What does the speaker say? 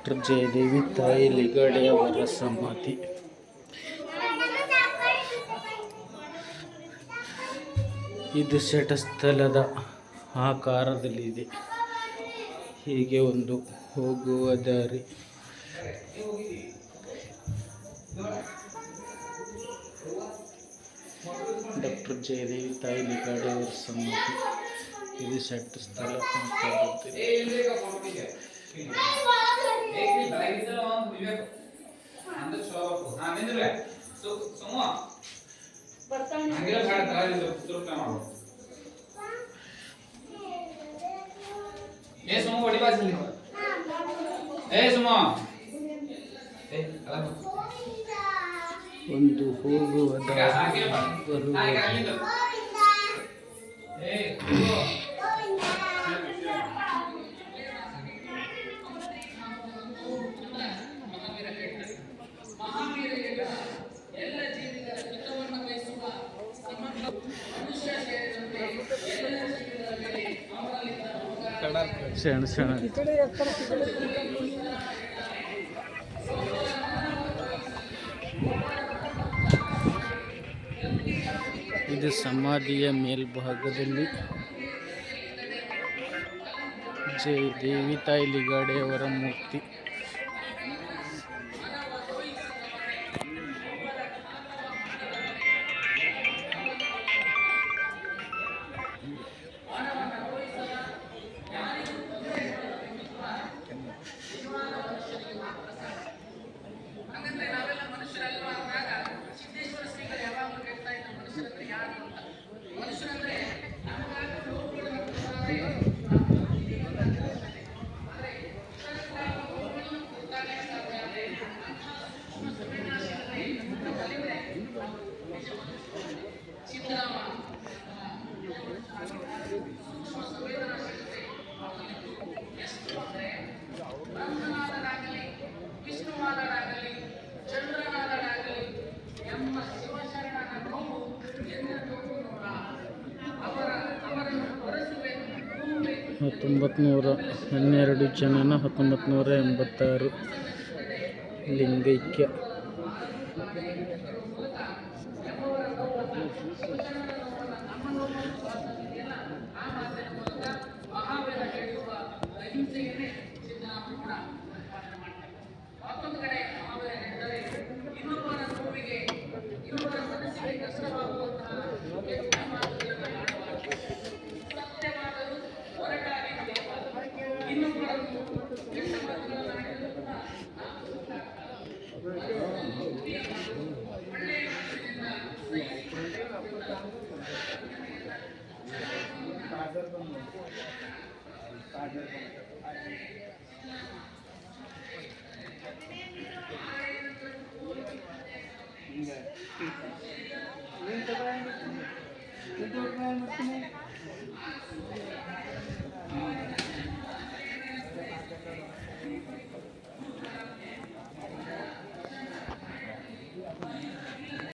Doctor Jayadevi ತಾಯಿ ಲಿಗಡೆ ಅವರ ಸಮಾಧಿ. ಇದು ಶಟಸ್ಥಲದ ಆಕಾರದಲ್ಲಿದೆ. ಹೀಗೆ ಒಂದು ಹೋಗುವ ದಾರಿ. ಡಾಕ್ಟರ್ ಜಯದೇವಿ ತಾಯಿ ಲಿಗಡೆ ಅವರ ಸಮಾಧಿ. ಇದು ಶಟಸ್ಥಲ ಆಕಾರದಲ್ಲಿದೆ. ಒಂದು ಹೋಗುವ ದಾರಿ, ಬರುವ ಸಣ್ಣ ಇದು ಸಮಾಧಿಯ ಮೇಲ್ಭಾಗದಲ್ಲಿ ಜಯದೇವಿ ತಾಯಿ ಲಿಗಡೆ ಅವರ ಮೂರ್ತಿ. ಜನನ 1986 ಲಿಂಗೈಕ್ಯ.